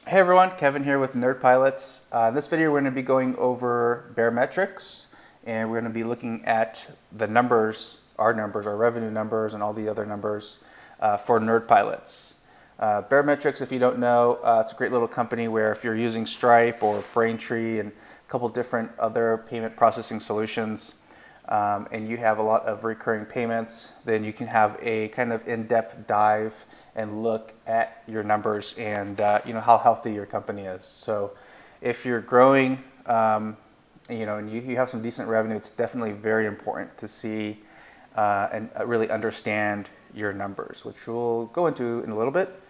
Hey everyone, Kevin here with NerdPilots. In this video we're going to be going over Baremetrics, and we're going to be looking at the numbers, our revenue numbers, and all the other numbers for NerdPilots. Baremetrics, if you don't know, it's a great little company where if you're using Stripe or Braintree and a couple different other payment processing solutions, and you have a lot of recurring payments, then you can have a kind of in-depth dive and look at your numbers and how healthy your company is. So if you're growing, and you have some decent revenue, it's definitely very important to see and really understand your numbers, which we'll go into in a little bit.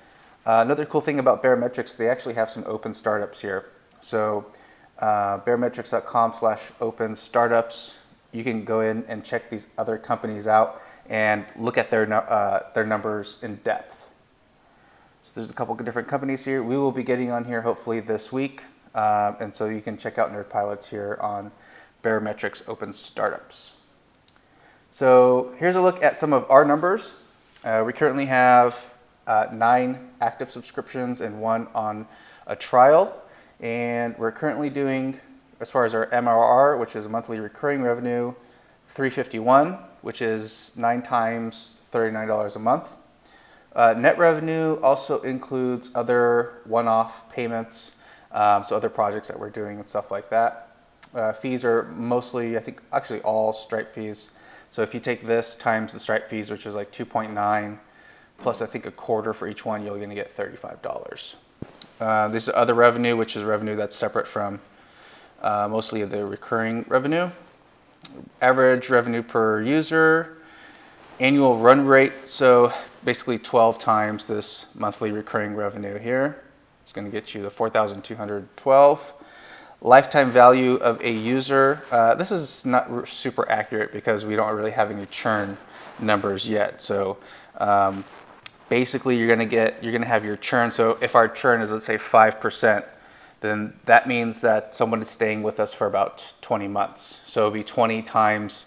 Another cool thing about Baremetrics, they actually have some open startups here. So baremetrics.com/open startups, you can go in and check these other companies out and look at their numbers in depth. So there's a couple of different companies here. We will be getting on here hopefully this week, and so you can check out NerdPilots here on Baremetrics Open Startups. So here's a look at some of our numbers. We currently have 9 active subscriptions and 1 on a trial, and we're currently doing, as far as our MRR, which is monthly recurring revenue, $351, which is 9 times $39 a month. Net revenue also includes other one-off payments, so other projects that we're doing and stuff like that. Fees are mostly, I think, actually all Stripe fees. So if you take this times the Stripe fees, which is like 2.9, plus I think a quarter for each one, you're going to get $35. This is other revenue, which is revenue that's separate from mostly the recurring revenue. Average revenue per user, annual run rate, so basically 12 times this monthly recurring revenue here. It's going to get you the 4,212. Lifetime value of a user. This is not super accurate because we don't really have any churn numbers yet. So basically you're going to have your churn. So if our churn is, let's say, 5%, then that means that someone is staying with us for about 20 months. So it'll be 20 times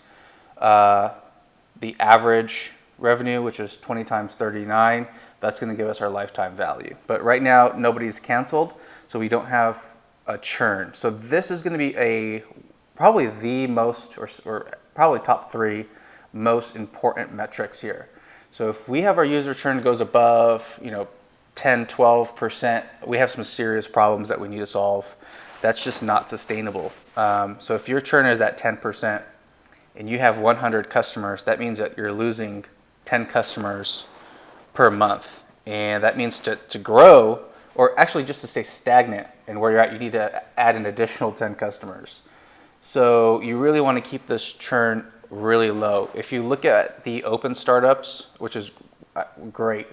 the average revenue, which is 20 times 39. That's going to give us our lifetime value. But right now, nobody's canceled, so we don't have a churn. So this is going to be probably the most, or probably top 3 most important metrics here. So if we have our user churn goes above, 10, 12%, we have some serious problems that we need to solve. That's just not sustainable. So if your churn is at 10% and you have 100 customers, that means that you're losing 10 customers per month. And that means to grow, or actually just to stay stagnant and where you're at, you need to add an additional 10 customers. So you really want to keep this churn really low. If you look at the open startups, which is great,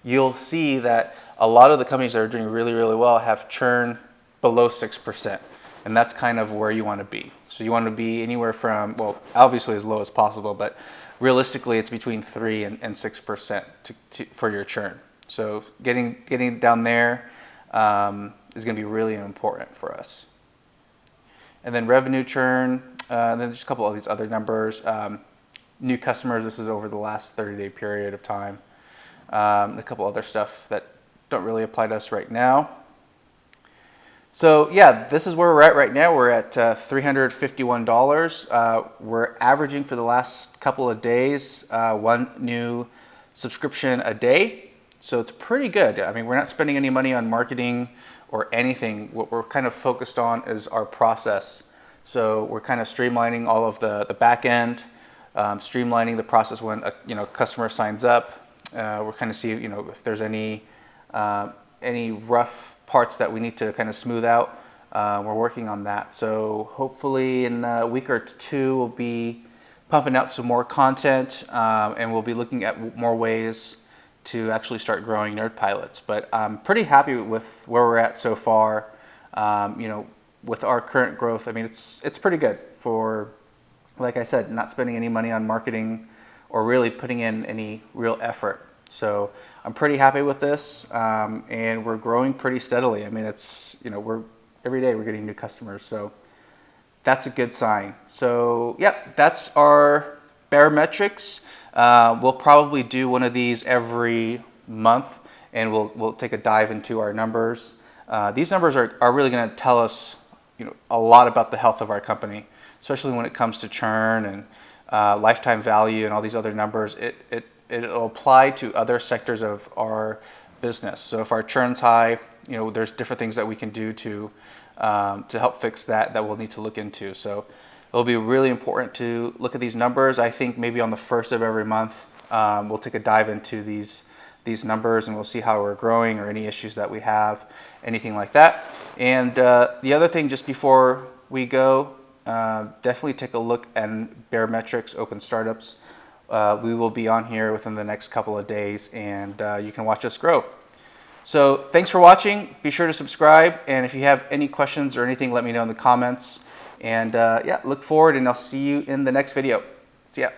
you'll see that a lot of the companies that are doing really, really well have churn below 6%. And that's kind of where you want to be. So you want to be anywhere from, well, obviously as low as possible, but realistically it's between 3 and 6% for your churn. So getting down there is going to be really important for us. And then revenue churn, and then just a couple of these other numbers. New customers, this is over the last 30-day period of time. A couple other stuff that don't really apply to us right now. So yeah, this is where we're at right now. We're at $351. We're averaging for the last couple of days 1 new subscription a day. So it's pretty good. I mean, we're not spending any money on marketing or anything. What we're kind of focused on is our process. So we're kind of streamlining all of the back end, streamlining the process when a customer signs up. We're kind of see if there's any rough parts that we need to kind of smooth out. We're working on that. So hopefully in a week or 2, we'll be pumping out some more content, and we'll be looking at more ways to actually start growing NerdPilots. But I'm pretty happy with where we're at so far. With our current growth, I mean, it's pretty good for, like I said, not spending any money on marketing or really putting in any real effort. So I'm pretty happy with this, and we're growing pretty steadily. I mean, it's, every day we're getting new customers, so that's a good sign. So yeah, that's our Baremetrics. We'll probably do one of these every month and we'll take a dive into our numbers. These numbers are really going to tell us, a lot about the health of our company, especially when it comes to churn and lifetime value and all these other numbers. It'll apply to other sectors of our business. So if our churn's high, there's different things that we can do to help fix that we'll need to look into. So it'll be really important to look at these numbers. I think maybe on the first of every month, we'll take a dive into these numbers, and we'll see how we're growing or any issues that we have, anything like that. And the other thing, just before we go, definitely take a look at Baremetrics Open Startups. We will be on here within the next couple of days, and you can watch us grow. So thanks for watching. Be sure to subscribe, and if you have any questions or anything, let me know in the comments. And look forward, and I'll see you in the next video. See ya.